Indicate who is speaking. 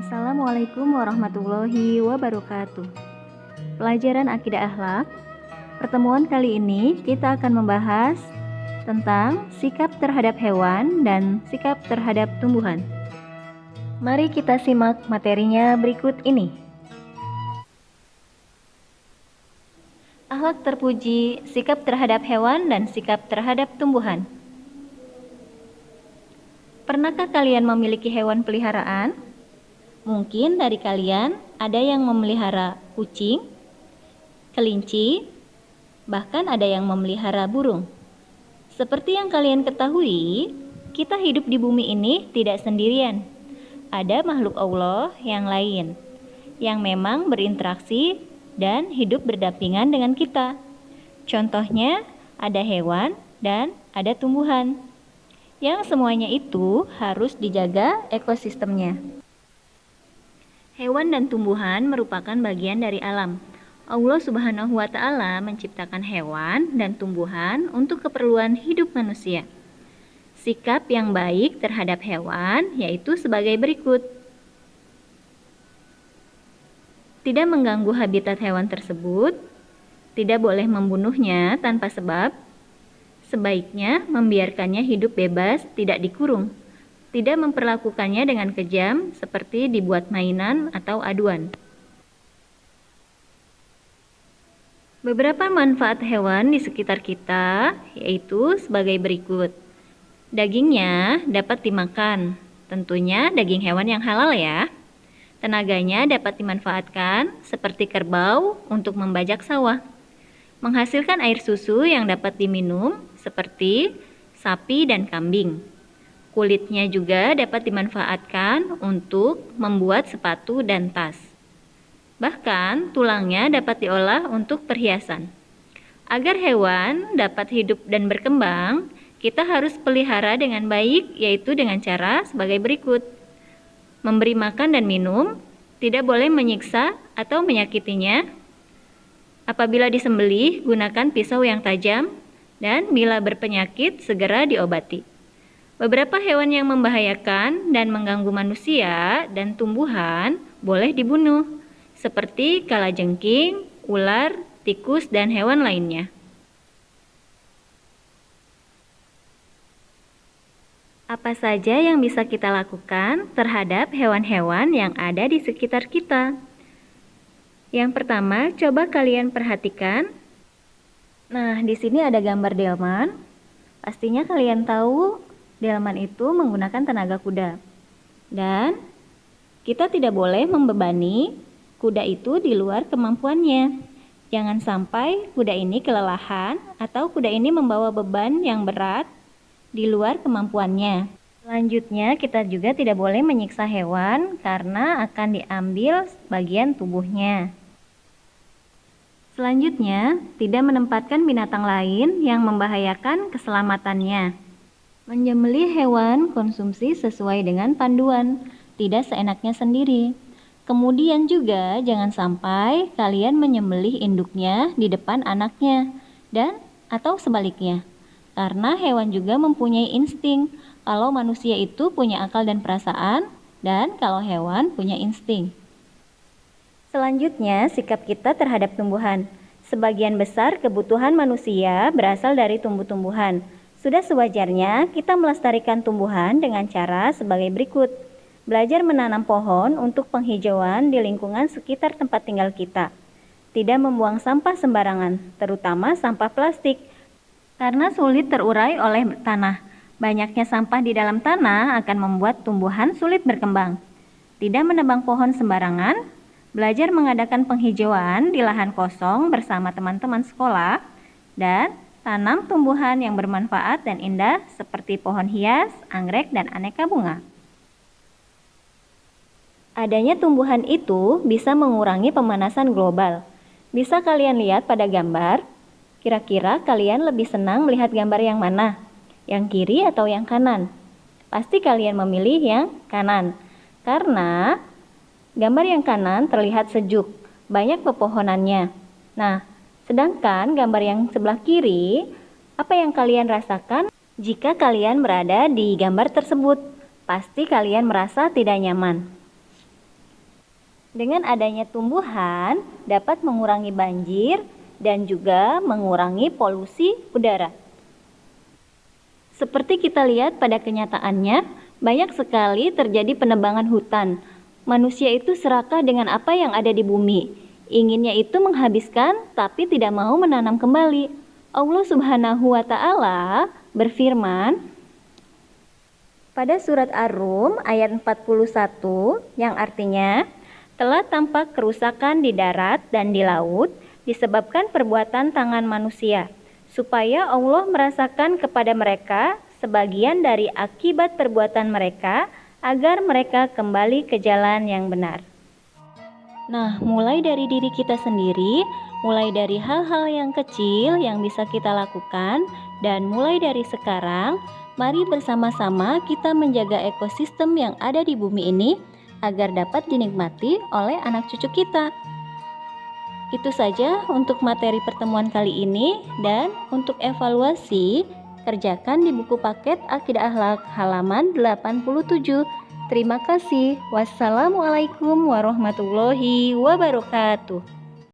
Speaker 1: Assalamualaikum warahmatullahi wabarakatuh. Pelajaran Akidah Akhlak. Pertemuan kali ini kita akan membahas tentang sikap terhadap hewan dan sikap terhadap tumbuhan. Mari kita simak materinya berikut ini. Akhlak terpuji, sikap terhadap hewan dan sikap terhadap tumbuhan. Pernahkah kalian memiliki hewan peliharaan? Mungkin dari kalian ada yang memelihara kucing, kelinci, bahkan ada yang memelihara burung. Seperti yang kalian ketahui, kita hidup di bumi ini tidak sendirian. Ada makhluk Allah yang lain, yang memang berinteraksi dan hidup berdampingan dengan kita. Contohnya, ada hewan dan ada tumbuhan, yang semuanya itu harus dijaga ekosistemnya. Hewan dan tumbuhan merupakan bagian dari alam. Allah Subhanahu wa Ta'ala menciptakan hewan dan tumbuhan untuk keperluan hidup manusia. Sikap yang baik terhadap hewan yaitu sebagai berikut. Tidak mengganggu habitat hewan tersebut, tidak boleh membunuhnya tanpa sebab, sebaiknya membiarkannya hidup bebas, tidak dikurung. Tidak memperlakukannya dengan kejam seperti dibuat mainan atau aduan. Beberapa manfaat hewan di sekitar kita yaitu sebagai berikut. Dagingnya dapat dimakan, tentunya daging hewan yang halal ya. Tenaganya dapat dimanfaatkan seperti kerbau untuk membajak sawah. Menghasilkan air susu yang dapat diminum seperti sapi dan kambing. Kulitnya juga dapat dimanfaatkan untuk membuat sepatu dan tas. Bahkan tulangnya dapat diolah untuk perhiasan. Agar hewan dapat hidup dan berkembang, kita harus pelihara dengan baik, yaitu dengan cara sebagai berikut. Memberi makan dan minum, tidak boleh menyiksa atau menyakitinya. Apabila disembelih, gunakan pisau yang tajam, dan bila berpenyakit, segera diobati. Beberapa hewan yang membahayakan dan mengganggu manusia dan tumbuhan boleh dibunuh, seperti kalajengking, ular, tikus, dan hewan lainnya. Apa saja yang bisa kita lakukan terhadap hewan-hewan yang ada di sekitar kita? Yang pertama, coba kalian perhatikan. Nah, di sini ada gambar delman. Pastinya kalian tahu delman itu menggunakan tenaga kuda. Dan kita tidak boleh membebani kuda itu di luar kemampuannya. Jangan sampai kuda ini kelelahan atau kuda ini membawa beban yang berat di luar kemampuannya. Selanjutnya, kita juga tidak boleh menyiksa hewan karena akan diambil bagian tubuhnya. Selanjutnya, tidak menempatkan binatang lain yang membahayakan keselamatannya. Menyembelih hewan konsumsi sesuai dengan panduan, tidak seenaknya sendiri. Kemudian juga jangan sampai kalian menyembelih induknya di depan anaknya dan atau sebaliknya. Karena hewan juga mempunyai insting. Kalau manusia itu punya akal dan perasaan, dan kalau hewan punya insting. Selanjutnya, sikap kita terhadap tumbuhan. Sebagian besar kebutuhan manusia berasal dari tumbuh-tumbuhan. Sudah sewajarnya kita melestarikan tumbuhan dengan cara sebagai berikut. Belajar menanam pohon untuk penghijauan di lingkungan sekitar tempat tinggal kita. Tidak membuang sampah sembarangan, terutama sampah plastik, karena sulit terurai oleh tanah. Banyaknya sampah di dalam tanah akan membuat tumbuhan sulit berkembang. Tidak menebang pohon sembarangan, belajar mengadakan penghijauan di lahan kosong bersama teman-teman sekolah, dan tanam tumbuhan yang bermanfaat dan indah seperti pohon hias, anggrek, dan aneka bunga. Adanya tumbuhan itu bisa mengurangi pemanasan global. Bisa kalian lihat pada gambar. Kira-kira kalian lebih senang melihat gambar yang mana? Yang kiri atau yang kanan? Pasti kalian memilih yang kanan. Karena gambar yang kanan terlihat sejuk, banyak pepohonannya. Nah, sedangkan gambar yang sebelah kiri, apa yang kalian rasakan jika kalian berada di gambar tersebut? Pasti kalian merasa tidak nyaman. Dengan adanya tumbuhan dapat mengurangi banjir dan juga mengurangi polusi udara. Seperti kita lihat pada kenyataannya, banyak sekali terjadi penebangan hutan. Manusia itu serakah dengan apa yang ada di bumi. Inginnya itu menghabiskan, tapi tidak mau menanam kembali. Allah Subhanahu wa Ta'ala berfirman pada surat Ar-Rum ayat 41 yang artinya, telah tampak kerusakan di darat dan di laut disebabkan perbuatan tangan manusia, supaya Allah merasakan kepada mereka sebagian dari akibat perbuatan mereka, agar mereka kembali ke jalan yang benar. Nah, mulai dari diri kita sendiri, mulai dari hal-hal yang kecil yang bisa kita lakukan, dan mulai dari sekarang, mari bersama-sama kita menjaga ekosistem yang ada di bumi ini agar dapat dinikmati oleh anak cucu kita. Itu saja untuk materi pertemuan kali ini, dan untuk evaluasi, kerjakan di buku paket Akidah Akhlak halaman 87. Terima kasih. Wassalamualaikum warahmatullahi wabarakatuh.